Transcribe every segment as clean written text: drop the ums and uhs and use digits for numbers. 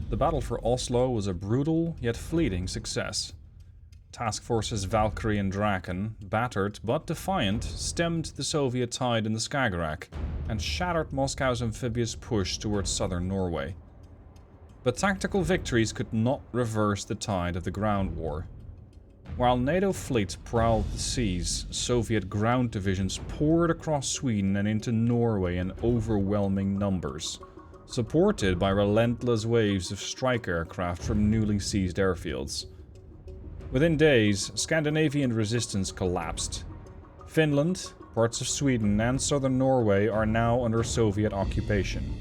The battle for Oslo was a brutal yet fleeting success. Task Forces Valkyrie and Draken, battered but defiant, stemmed the Soviet tide in the Skagerrak and shattered Moscow's amphibious push towards southern Norway. But tactical victories could not reverse the tide of the ground war. While NATO fleets prowled the seas, Soviet ground divisions poured across Sweden and into Norway in overwhelming numbers, supported by relentless waves of strike aircraft from newly seized airfields. Within days, Scandinavian resistance collapsed. Finland, parts of Sweden and southern Norway are now under Soviet occupation.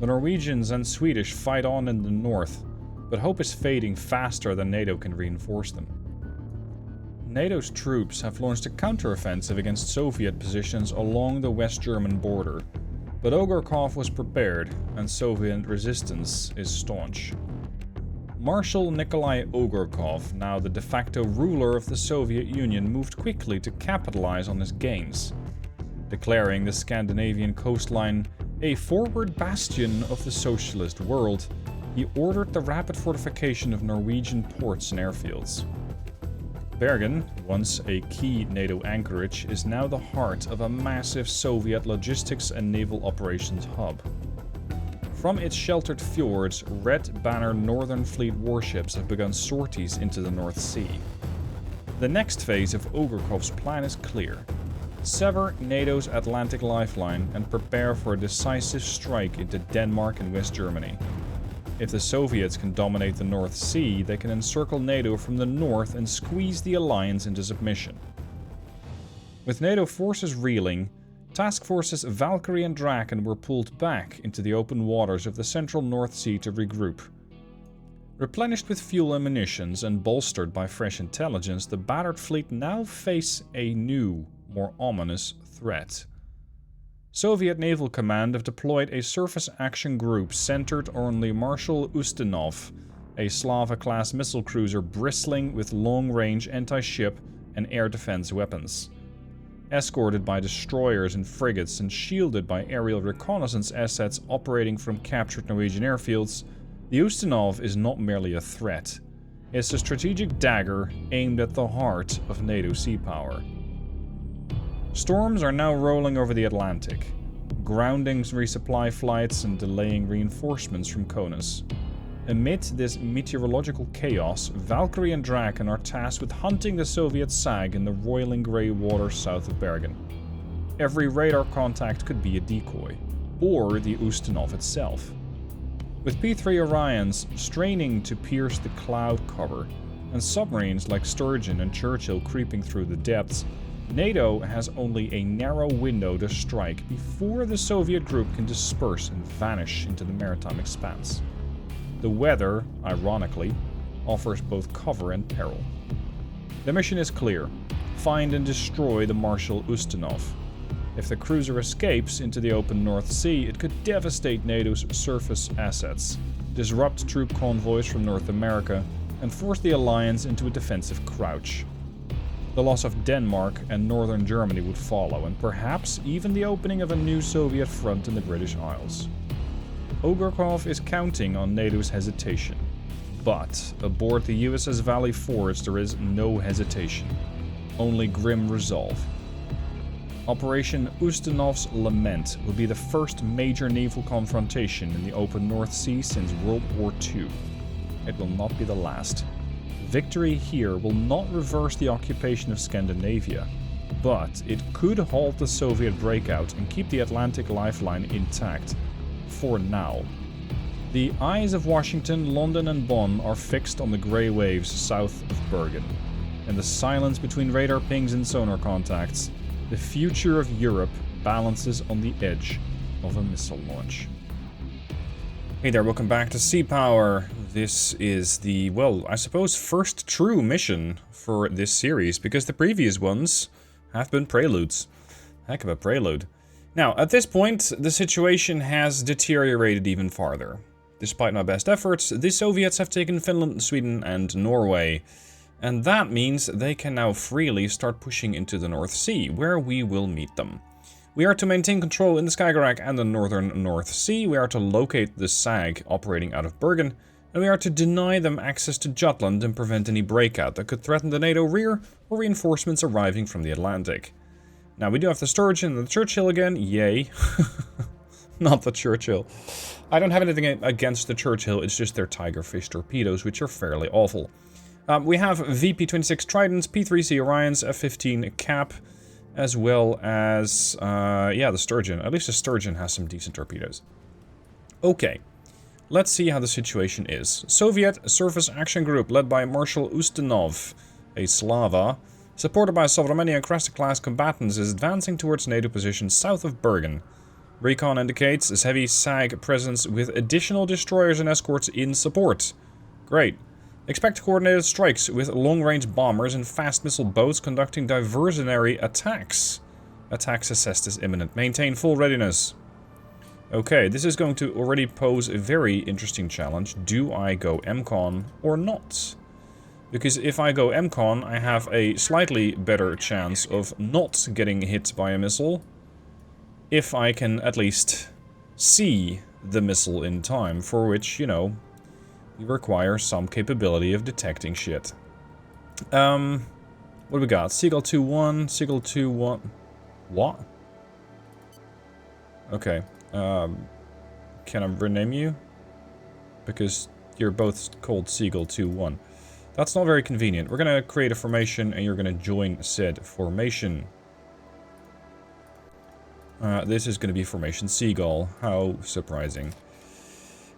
The Norwegians and Swedish fight on in the north, but hope is fading faster than NATO can reinforce them. NATO's troops have launched a counteroffensive against Soviet positions along the West German border, but Ogorkov was prepared and Soviet resistance is staunch. Marshal Nikolai Ogorkov, now the de facto ruler of the Soviet Union, moved quickly to capitalize on his gains. Declaring the Scandinavian coastline a forward bastion of the socialist world, he ordered the rapid fortification of Norwegian ports and airfields. Bergen, once a key NATO anchorage, is now the heart of a massive Soviet logistics and naval operations hub. From its sheltered fjords, Red Banner Northern Fleet warships have begun sorties into the North Sea. The next phase of Ogorkov's plan is clear. Sever NATO's Atlantic lifeline and prepare for a decisive strike into Denmark and West Germany. If the Soviets can dominate the North Sea, they can encircle NATO from the north and squeeze the alliance into submission. With NATO forces reeling, Task Forces Valkyrie and Draken were pulled back into the open waters of the central North Sea to regroup. Replenished with fuel and munitions and bolstered by fresh intelligence, the battered fleet now face a new, more ominous threat. Soviet Naval Command have deployed a surface action group centered on the Marshal Ustinov, a Slava-class missile cruiser bristling with long-range anti-ship and air defense weapons. Escorted by destroyers and frigates and shielded by aerial reconnaissance assets operating from captured Norwegian airfields, the Ustinov is not merely a threat. It's a strategic dagger aimed at the heart of NATO sea power. Storms are now rolling over the Atlantic, grounding resupply flights and delaying reinforcements from Konus. Amid this meteorological chaos, Valkyrie and Draken are tasked with hunting the Soviet SAG in the roiling grey water south of Bergen. Every radar contact could be a decoy, or the Ustinov itself. With P-3 Orions straining to pierce the cloud cover, and submarines like Sturgeon and Churchill creeping through the depths, NATO has only a narrow window to strike before the Soviet group can disperse and vanish into the maritime expanse. The weather, ironically, offers both cover and peril. The mission is clear: find and destroy the Marshal Ustinov. If the cruiser escapes into the open North Sea, it could devastate NATO's surface assets, disrupt troop convoys from North America, and force the alliance into a defensive crouch. The loss of Denmark and northern Germany would follow, and perhaps even the opening of a new Soviet front in the British Isles. Ogorkov is counting on NATO's hesitation, but aboard the USS Valley Forge there is no hesitation, only grim resolve. Operation Ustinov's Lament will be the first major naval confrontation in the open North Sea since World War II. It will not be the last. Victory here will not reverse the occupation of Scandinavia, but it could halt the Soviet breakout and keep the Atlantic lifeline intact. For now. The eyes of Washington, London and Bonn are fixed on the grey waves south of Bergen. In the silence between radar pings and sonar contacts, the future of Europe balances on the edge of a missile launch. Hey there, welcome back to Sea Power. This is the, well, I suppose first true mission for this series, because the previous ones have been preludes. Heck of a prelude. Now, at this point, the situation has deteriorated even farther. Despite my best efforts, the Soviets have taken Finland, Sweden, and Norway, and that means they can now freely start pushing into the North Sea, where we will meet them. We are to maintain control in the Skagerrak and the northern North Sea. We are to locate the SAG operating out of Bergen. And we are to deny them access to Jutland and prevent any breakout that could threaten the NATO rear or reinforcements arriving from the Atlantic. Now, we do have the Sturgeon and the Churchill again. Yay. Not the Churchill. I don't have anything against the Churchill, it's just their Tigerfish torpedoes, which are fairly awful. We have VP-26 Tridents, P-3C Orions, F-15 Cap, as well as, yeah, the Sturgeon. At least the Sturgeon has some decent torpedoes. Okay, let's see how the situation is. Soviet Surface Action Group, led by Marshal Ustinov, a Slava, supported by Sovremenia Cresta-class combatants, is advancing towards NATO positions south of Bergen. Recon indicates a heavy SAG presence with additional destroyers and escorts in support. Great. Expect coordinated strikes with long-range bombers and fast missile boats conducting diversionary attacks. Attacks assessed as imminent. Maintain full readiness. Okay, this is going to already pose a very interesting challenge. Do I go MCON or not? Because if I go MCON, I have a slightly better chance of not getting hit by a missile. If I can at least see the missile in time, for which, you know, you require some capability of detecting shit. What do we got? Seagull 2-1, Seagull 2-1... What? Okay. Can I rename you? Because you're both called Seagull 2-1. That's not very convenient. We're gonna create a formation and you're gonna join said formation. This is going to be Formation Seagull. How surprising.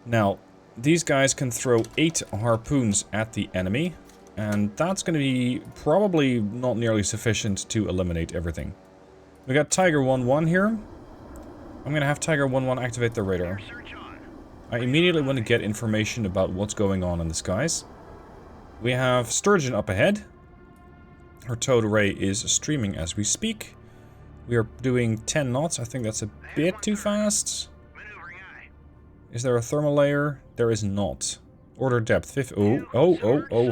Now, these guys can throw 8 harpoons at the enemy, and that's going to be probably not nearly sufficient to eliminate everything. We got Tiger 1-1 here. I'm going to have Tiger 1-1 activate the radar. I immediately want to get information about what's going on in the skies. We have Sturgeon up ahead. Her towed array is streaming as we speak. We are doing 10 knots. I think that's a bit too fast. Is there a thermal layer? There is not. Order depth 50. Oh,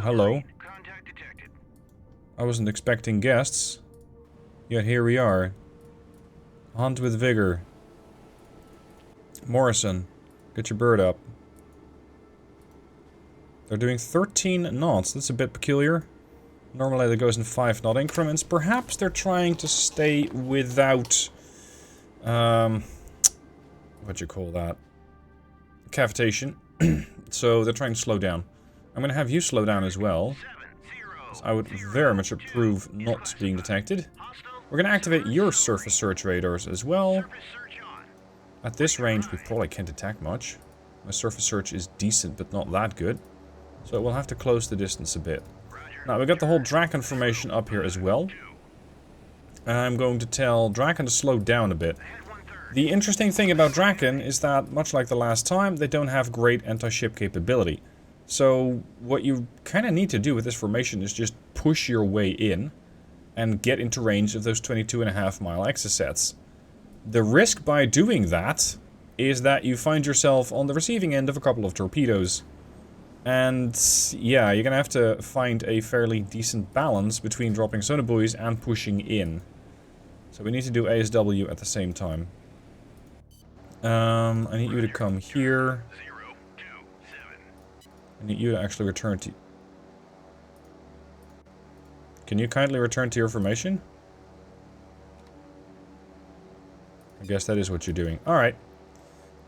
hello. I wasn't expecting guests. Yet here we are. Hunt with vigor. Morrison, get your bird up. They're doing 13 knots. That's a bit peculiar. Normally that goes in 5-knot increments. Perhaps they're trying to stay without... what'd you call that? Cavitation. So they're trying to slow down. I'm going to have you slow down as well. I would very much approve not being detected. We're going to activate your surface search radars as well. At this range we probably can't attack much. My surface search is decent but not that good. So we'll have to close the distance a bit. Now, we've got the whole Draken formation up here as well. I'm going to tell Draken to slow down a bit. The interesting thing about Draken is that, much like the last time, they don't have great anti-ship capability. So, what you kind of need to do with this formation is just push your way in and get into range of those 22.5-mile exocets. The risk by doing that is that you find yourself on the receiving end of a couple of torpedoes. And yeah, you're gonna have to find a fairly decent balance between dropping sonobuoys and pushing in. So we need to do ASW at the same time. I need you to come here. I need you to actually return to... Can you kindly return to your formation? I guess that is what you're doing. Alright.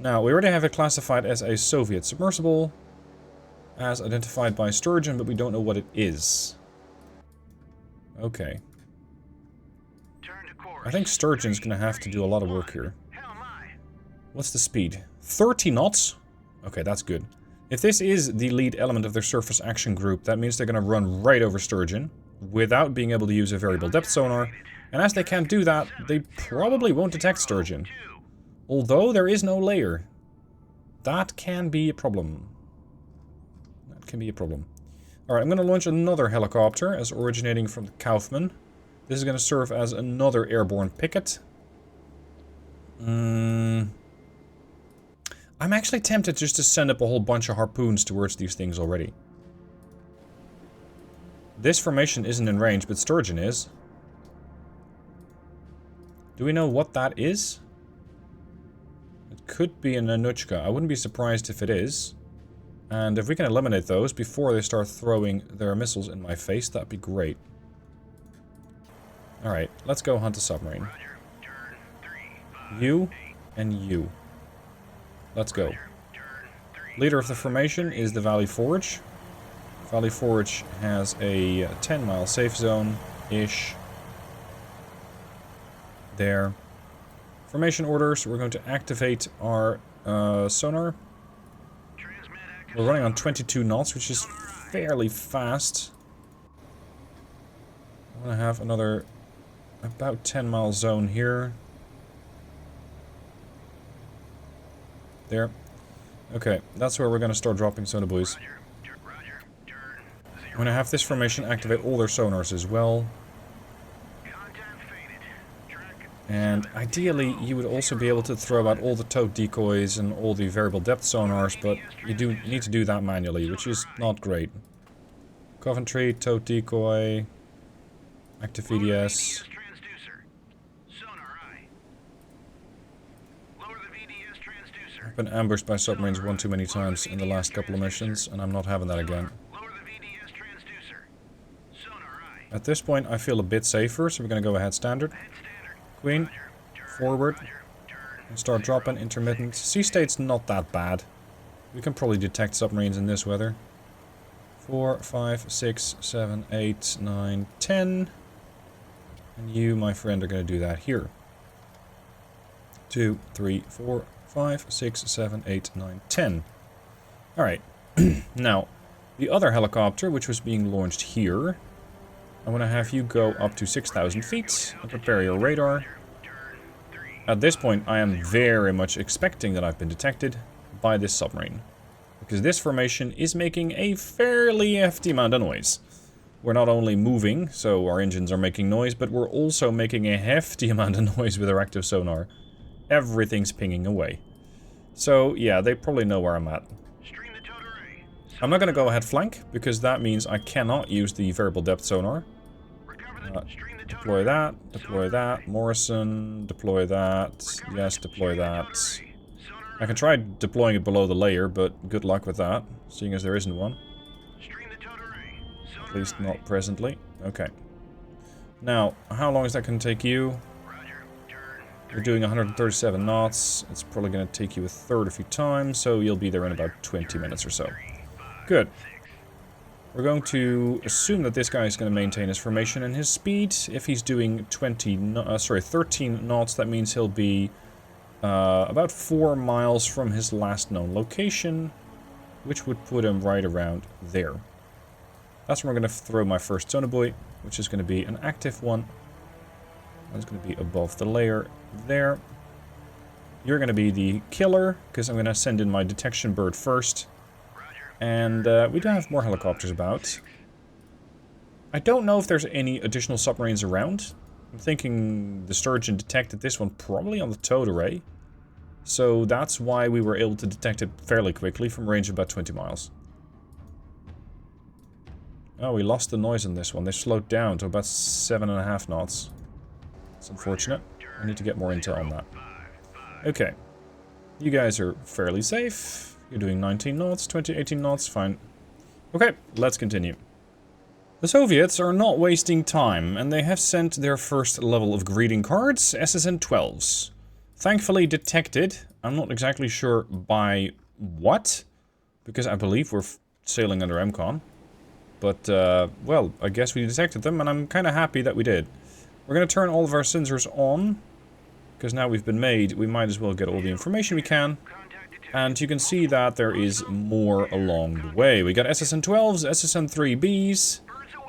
Now, we already have it classified as a Soviet submersible. As identified by Sturgeon, but we don't know what it is. Okay. I think Sturgeon's gonna have to do a lot of work here. What's the speed? 30 knots? Okay, that's good. If this is the lead element of their surface action group, that means they're gonna run right over Sturgeon without being able to use a variable depth sonar. And as they can't do that, they probably won't detect Sturgeon. Although there is no layer. That can be a problem. Can be a problem. Alright, I'm going to launch another helicopter as originating from the Kaufman. This is going to serve as another airborne picket. I'm actually tempted just to send up a whole bunch of harpoons towards these things already. This formation isn't in range, but Sturgeon is. Do we know what that is? It could be an Anuchka. I wouldn't be surprised if it is. And if we can eliminate those before they start throwing their missiles in my face, that'd be great. Alright, let's go hunt a submarine. You and you. Let's go. Leader of the formation is the Valley Forge. Valley Forge has a 10-mile safe zone-ish. There. Formation orders, we're going to activate our sonar. We're running on 22 knots, which is fairly fast. I'm going to have another about 10-mile zone here. There. Okay, that's where we're going to start dropping sonar buoys. I'm going to have this formation activate all their sonars as well. And ideally, you would also be able to throw out all the towed decoys and all the variable depth sonars, but you need to do that manually, which is not great. Coventry, towed decoy, active VDS. I've been ambushed by submarines one too many times in the last couple of missions, and I'm not having that again. At this point, I feel a bit safer, so we're going to go ahead standard. Queen, forward, and start dropping intermittent. Sea state's not that bad. We can probably detect submarines in this weather. 4, 5, 6, 7, 8, 9, 10. And you, my friend, are going to do that here. 2, 3, 4, 5, 6, 7, 8, 9, 10. Alright. Now, the other helicopter, which was being launched here, I'm going to have you go up to 6,000 feet and prepare your radar. At this point, I am very much expecting that I've been detected by this submarine. Because this formation is making a fairly hefty amount of noise. We're not only moving, so our engines are making noise, but we're also making a hefty amount of noise with our active sonar. Everything's pinging away. So, yeah, they probably know where I'm at. I'm not going to go ahead flank, because that means I cannot use the variable depth sonar. Deploy that, Morrison, deploy that, yes, deploy that. I can try deploying it below the layer, but good luck with that, seeing as there isn't one. At least not presently. Okay. Now, how long is that going to take you? You're doing 137 knots. It's probably going to take you a third a few times, so you'll be there in about 20 minutes or so. Good. We're going to assume that this guy is going to maintain his formation and his speed. If he's doing 13 knots, that means he'll be about 4 miles from his last known location, which would put him right around there. That's where I'm going to throw my first sonar buoy, which is going to be an active one. That's going to be above the layer there. You're going to be the killer, because I'm going to send in my detection bird first. And we do have more helicopters about. I don't know if there's any additional submarines around. I'm thinking the Sturgeon detected this one probably on the towed array. So that's why we were able to detect it fairly quickly from a range of about 20 miles. Oh, we lost the noise on this one. They slowed down to about 7.5 knots. It's unfortunate. I need to get more intel on that. Okay. You guys are fairly safe. You're doing 19 knots, 18 knots, fine. Okay, let's continue. The Soviets are not wasting time, and they have sent their first level of greeting cards, SSN-12s. Thankfully detected. I'm not exactly sure by what, because I believe we're sailing under MCON. But, well, I guess we detected them, and I'm kind of happy that we did. We're going to turn all of our sensors on, because now we've been made, we might as well get all the information we can. And you can see that there is more along the way. We got SSN-12s, SSN-3Bs.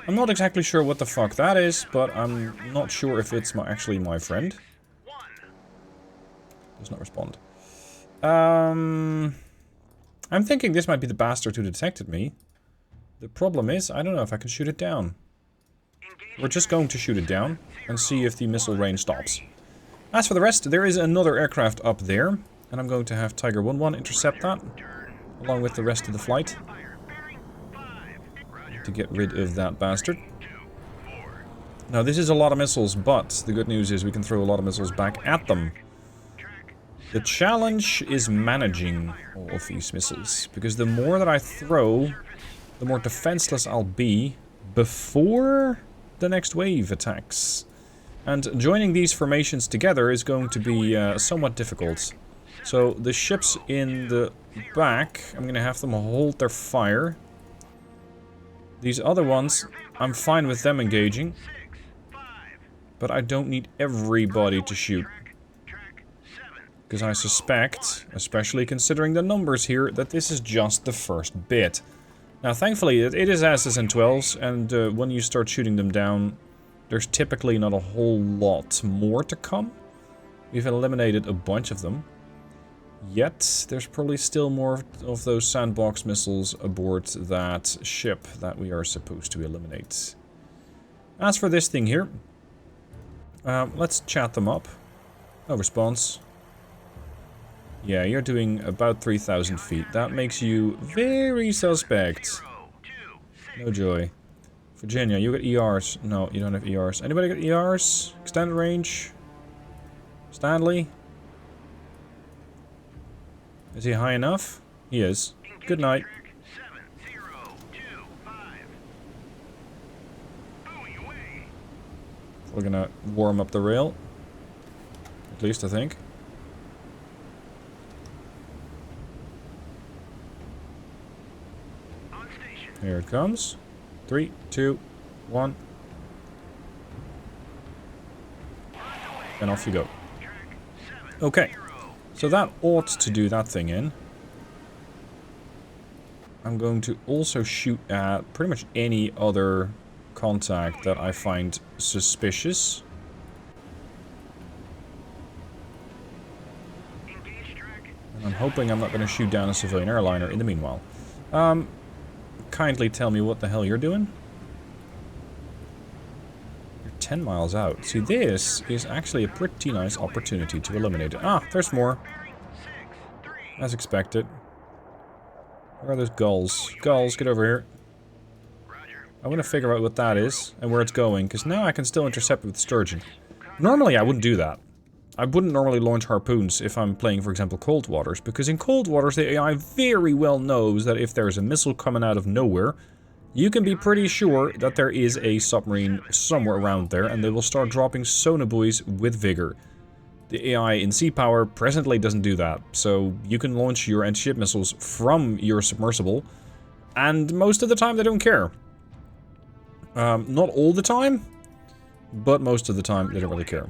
I'm not exactly sure what the fuck that is, but I'm not sure if it's actually my friend. Does not respond. I'm thinking this might be the bastard who detected me. The problem is, I don't know if I can shoot it down. We're just going to shoot it down and see if the missile range stops. As for the rest, there is another aircraft up there. And I'm going to have Tiger 1-1 intercept that, along with the rest of the flight, to get rid of that bastard. Now, this is a lot of missiles, but the good news is we can throw a lot of missiles back at them. The challenge is managing all of these missiles, because the more that I throw, the more defenseless I'll be before the next wave attacks. And joining these formations together is going to be somewhat difficult. So the ships in the back, I'm going to have them hold their fire. These other ones, I'm fine with them engaging. But I don't need everybody to shoot. Because I suspect, especially considering the numbers here, that this is just the first bit. Now, thankfully, it is S's and 12s, and when you start shooting them down, there's typically not a whole lot more to come. We've eliminated a bunch of them. Yet, there's probably still more of those sandbox missiles aboard that ship that we are supposed to eliminate. As for this thing here, let's chat them up. No response. Yeah, you're doing about 3,000 feet. That makes you very suspect. No joy. Virginia, you got ERs. No, you don't have ERs. Anybody got ERs? Extended range? Stanley? Is he high enough? He is. Good night. We're gonna warm up the rail. At least, I think. Here it comes. 3, 2, 1. And off you go. Okay. So that ought to do that thing in. I'm going to also shoot at pretty much any other contact that I find suspicious. And I'm hoping I'm not going to shoot down a civilian airliner in the meanwhile. Kindly tell me what the hell you're doing. You're 10 miles out. See, this is actually a pretty nice opportunity to eliminate it. Ah, there's more. As expected. Where are those gulls? Gulls, get over here. I want to figure out what that is and where it's going, because now I can still intercept it with sturgeon. Normally, I wouldn't do that. I wouldn't normally launch harpoons if I'm playing, for example, cold waters, because in cold waters, the AI very well knows that if there's a missile coming out of nowhere, you can be pretty sure that there is a submarine somewhere around there, and they will start dropping sonobuoys with vigor. The AI in Sea Power presently doesn't do that, so you can launch your anti-ship missiles from your submersible, and most of the time they don't care. Not all the time, but most of the time they don't really care.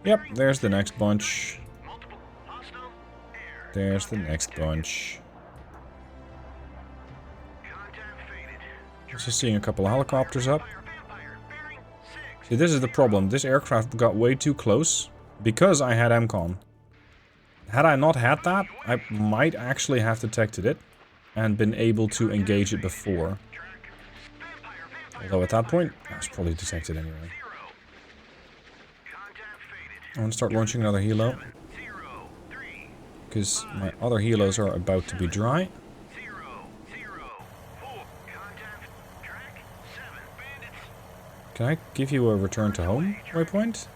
Yep, there's the next bunch. There's the next bunch. Just seeing a couple of helicopters up. See, this is the problem. This aircraft got way too close because I had MCON. Had I not had that, I might actually have detected it and been able to engage it before. Although at that point, I was probably detected anyway. I want to start launching another helo. Because my other helos are about to be dry. Can I give you a return to home waypoint?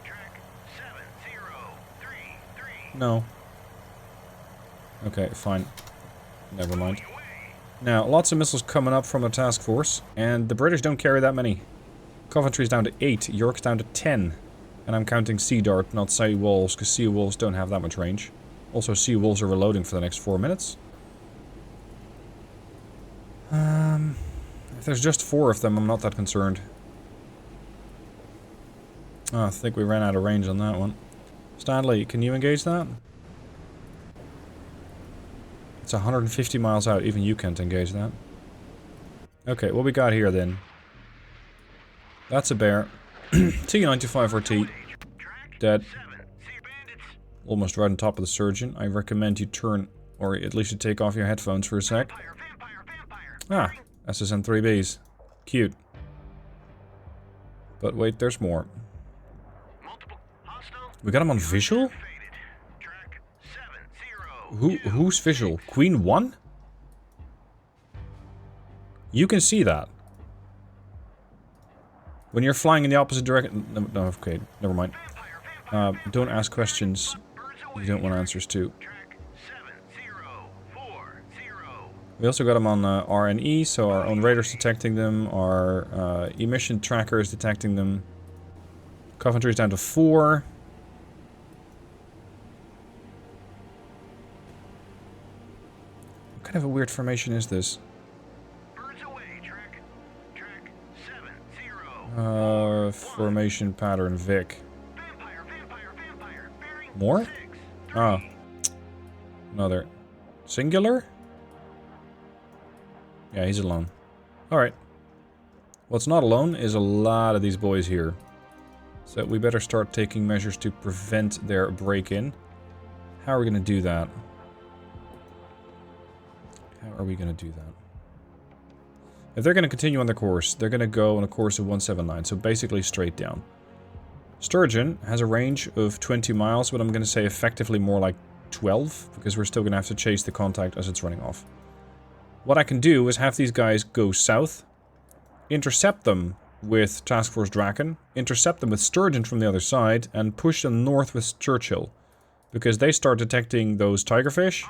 No. Okay, fine. Never mind. Now, lots of missiles coming up from the task force, and the British don't carry that many. Coventry's down to 8, York's down to 10. And I'm counting Sea Dart, not Sea Wolves, because Sea Wolves don't have that much range. Also, Sea Wolves are reloading for the next 4 minutes. If there's just 4 of them, I'm not that concerned. Oh, I think we ran out of range on that one. Stanley, can you engage that? It's 150 miles out, even you can't engage that. Okay, what we got here then? That's a bear. T-95RT. Dead. Almost right on top of the surgeon. I recommend you turn, or at least you take off your headphones for a sec. Ah, SSN-3Bs. Cute. But wait, there's more. We got him on visual? Who's visual? Queen 1? You can see that. When you're flying in the opposite direction... No, okay, never mind. Don't ask questions you don't want answers to. We also got them on R and E, so our own radar's detecting them, our emission tracker is detecting them. Coventry's down to 4. What kind of a weird formation is this? Formation pattern Vic. More? Oh. Another. Singular? Yeah, he's alone. Alright. What's not alone is a lot of these boys here. So we better start taking measures to prevent their break-in. How are we going to do that? How are we going to do that? If they're going to continue on their course, they're going to go on a course of 179, so basically straight down. Sturgeon has a range of 20 miles, but I'm going to say effectively more like 12, because we're still going to have to chase the contact as it's running off. What I can do is have these guys go south, intercept them with Task Force Draken, intercept them with Sturgeon from the other side, and push them north with Churchill. Because they start detecting those tigerfish,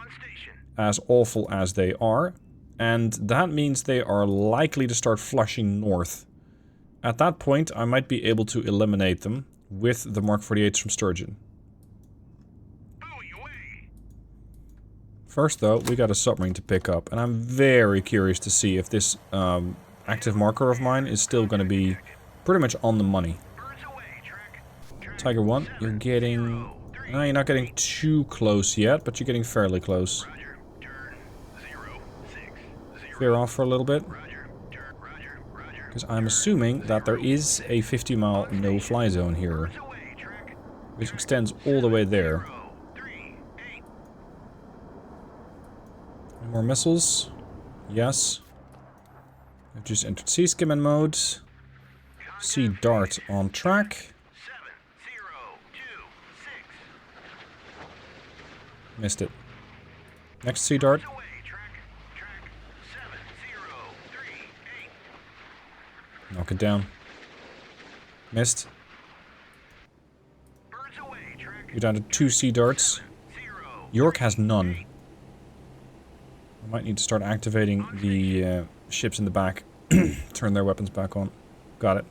as awful as they are, and that means they are likely to start flushing north. At that point, I might be able to eliminate them with the Mark 48s from Sturgeon. First, though, we got a submarine to pick up, and I'm very curious to see if this active marker of mine is still going to be pretty much on the money. Tiger 1, you're getting... No, you're not getting too close yet, but you're getting fairly close. Veer off for a little bit. Because I'm assuming that there is a 50-mile no-fly zone here, which extends all the way there. Any more missiles? Yes. I've just entered sea skimming mode. Sea Dart on track. Missed it. Next Sea Dart. Knock it down. Missed. You're down to 2 Sea Darts. York has none. I might need to start activating the ships in the back. Turn their weapons back on. Got it.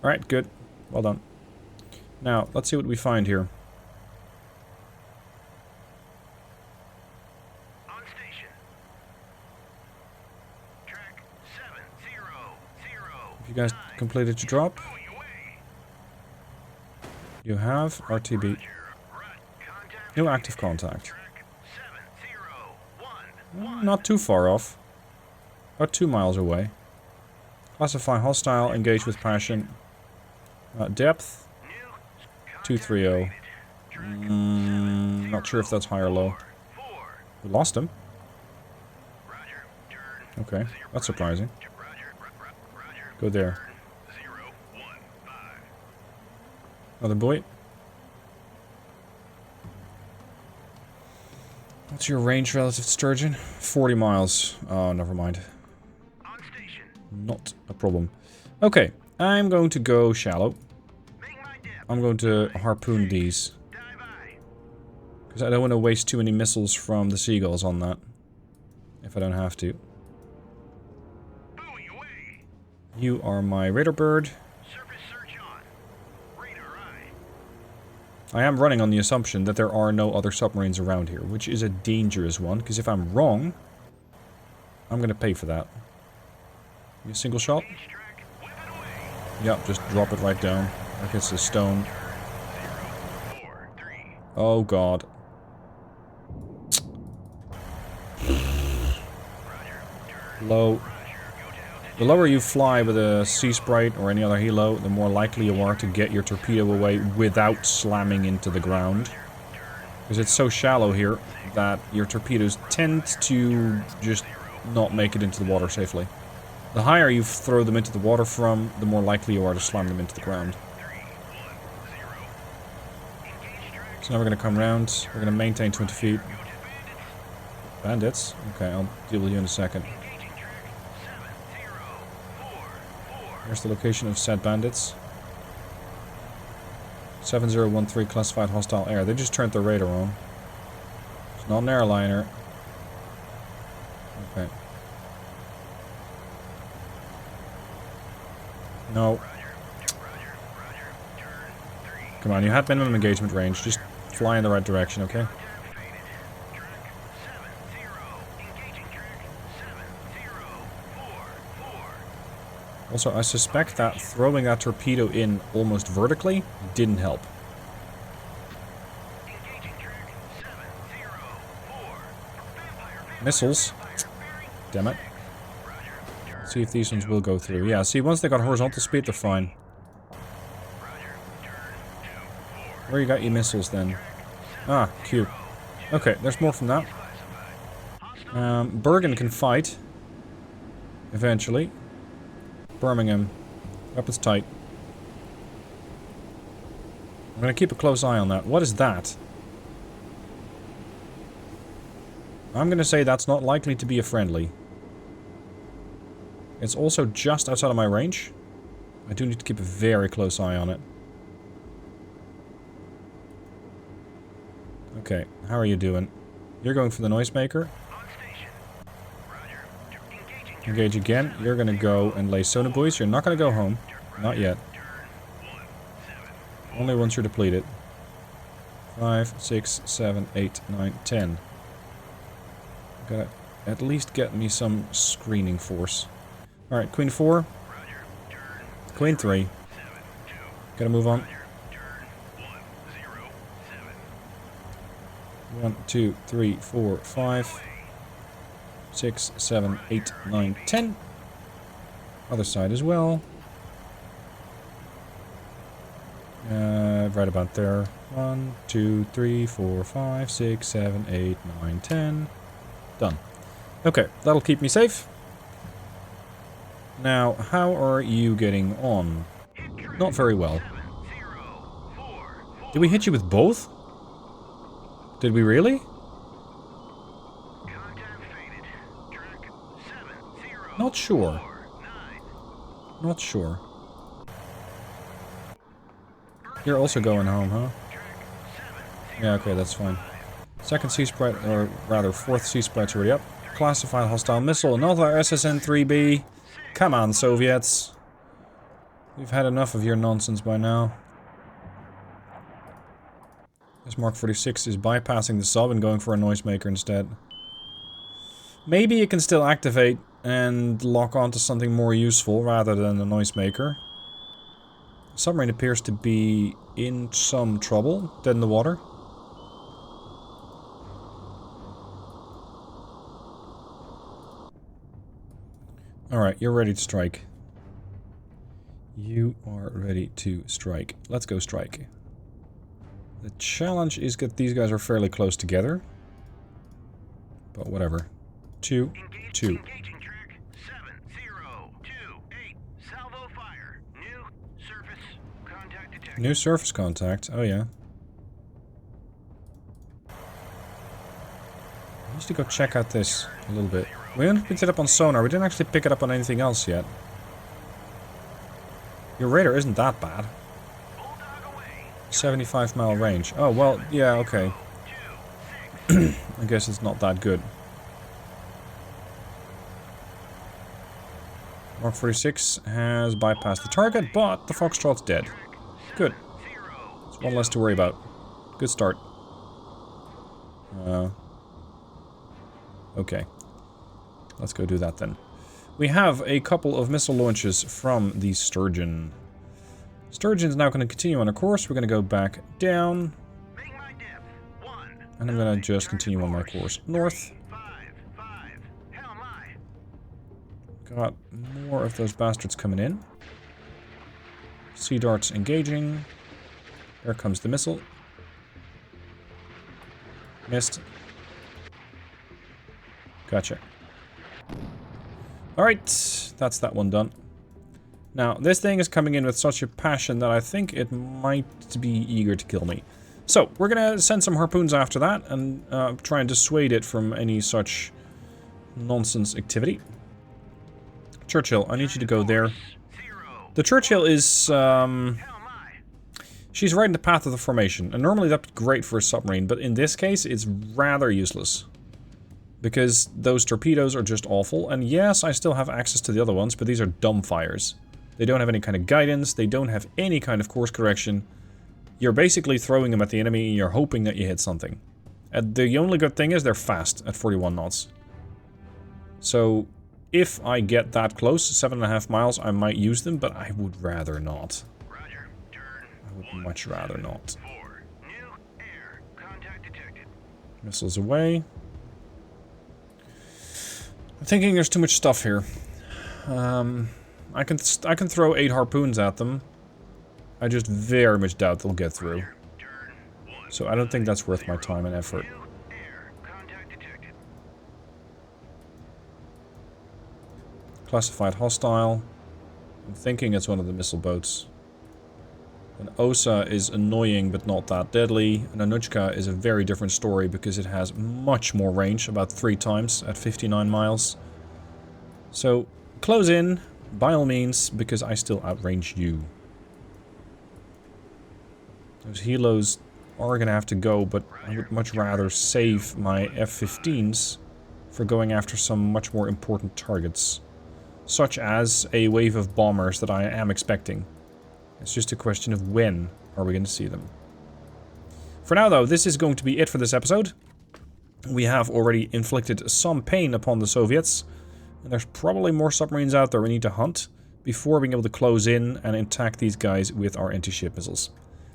Alright, good. Well done. Now, let's see what we find here. Have you guys completed your drop? You have RTB. No active contact. Not too far off. About 2 miles away. Classify hostile, engage with passion. Depth 230. Not sure if that's high or low. We lost him. Okay, that's surprising. Go there. Another boy. What's your range relative to Sturgeon? 40 miles. Oh, never mind. Not a problem. Okay, I'm going to go shallow. I'm going to harpoon these. Because I don't want to waste too many missiles from the Seagulls on that. If I don't have to. You are my radar bird. I am running on the assumption that there are no other submarines around here, which is a dangerous one, because if I'm wrong, I'm going to pay for that. A single shot? Yep, just drop it right down. Like it's a stone. Oh god. Low. The lower you fly with a Sea Sprite or any other helo, the more likely you are to get your torpedo away without slamming into the ground. Because it's so shallow here that your torpedoes tend to just not make it into the water safely. The higher you throw them into the water from, the more likely you are to slam them into the ground. So now we're going to come around. We're going to maintain 20 feet. Bandits? Okay, I'll deal with you in a second. Here's the location of said bandits. 7013 classified hostile air. They just turned their radar on. It's not an airliner. Okay. No. Come on, you had minimum engagement range. Just fly in the right direction, okay? Also, I suspect that throwing that torpedo in almost vertically didn't help. Missiles. Damn it. See if these ones will go through. Yeah, see, once they got horizontal speed, they're fine. Where you got your missiles, then? Ah, cute. Okay, there's more from that. Bergen can fight. Eventually. Birmingham. Weapons tight. I'm gonna keep a close eye on that. What is that? I'm gonna say that's not likely to be a friendly. It's also just outside of my range. I do need to keep a very close eye on it. Okay, how are you doing? You're going for the noisemaker. Engage again. You're gonna go and lay sonar buoys. You're not gonna go home. Not yet. Only once you're depleted. 5, 6, 7, 8, 9, 10. Gotta at least get me some screening force. Alright, Queen 4. Queen 3. Gotta move on. 1, 2, 3, 4, 5. 6, 7, 8, 9, 10. Other side as well. Right about there. 1, 2, 3, 4, 5, 6, 7, 8, 9, 10. Done. Okay, that'll keep me safe. Now, how are you getting on? Not very well. Did we hit you with both? Did we really? Not sure. Not sure. You're also going home, huh? Yeah, okay, that's fine. Second sea sprite, or rather, fourth sea sprite's already up. Classified hostile missile, another SSN-3B. Come on, Soviets. We've had enough of your nonsense by now. This Mark 46 is bypassing the sub and going for a noisemaker instead. Maybe it can still activate and lock onto something more useful rather than a noisemaker. The submarine appears to be in some trouble, dead in the water. Alright, you're ready to strike. You are ready to strike. Let's go strike. The challenge is that these guys are fairly close together. But whatever. 2, 2. New surface contact. Oh yeah. I need to go check out this a little bit. We only picked it up on sonar. We didn't actually pick it up on anything else yet. Your radar isn't that bad. 75-mile range. Oh, well, yeah, okay. I guess it's not that good. Mark 46 has bypassed the target, but the Foxtrot's dead. Good. That's one less to worry about. Good start. Okay. Let's go do that then. We have a couple of missile launches from the Sturgeon. Sturgeon's now going to continue on a course. We're going to go back down. And I'm going to just continue on my course north. Got more of those bastards coming in. Sea darts engaging. There comes the missile. Missed. Gotcha. Alright, that's that one done. Now, this thing is coming in with such a passion that I think it might be eager to kill me. So, we're gonna send some harpoons after that and try and dissuade it from any such nonsense activity. Churchill, I need you to go there. The Churchill is, she's right in the path of the formation, and normally that'd be great for a submarine, but in this case, it's rather useless. Because those torpedoes are just awful, and yes, I still have access to the other ones, but these are dumb fires. They don't have any kind of guidance, they don't have any kind of course correction. You're basically throwing them at the enemy, and you're hoping that you hit something. And the only good thing is they're fast at 41 knots. So, if I get that close, 7.5 miles, I might use them, but I would rather not. I would much rather not. Missiles away. I'm thinking there's too much stuff here. I can throw 8 harpoons at them. I just very much doubt they'll get through. So I don't think that's worth my time and effort. Classified hostile. I'm thinking it's one of the missile boats. An Osa is annoying but not that deadly. An Anuchka is a very different story because it has much more range, about 3 times at 59 miles. So close in, by all means, because I still outrange you. Those helos are going to have to go, but I would much rather save my F-15s for going after some much more important targets. Such as a wave of bombers that I am expecting. It's just a question of when are we going to see them. For now, though, this is going to be it for this episode. We have already inflicted some pain upon the Soviets. And there's probably more submarines out there we need to hunt before being able to close in and attack these guys with our anti-ship missiles.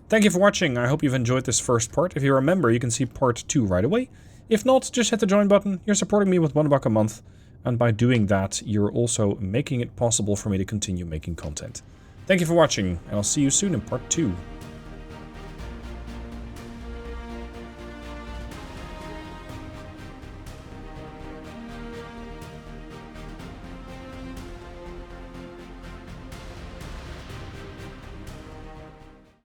Thank you for watching. I hope you've enjoyed this first part. If you remember, you can see part 2 right away. If not, just hit the join button. You're supporting me with $1 a month. And by doing that, you're also making it possible for me to continue making content. Thank you for watching, and I'll see you soon in part 2.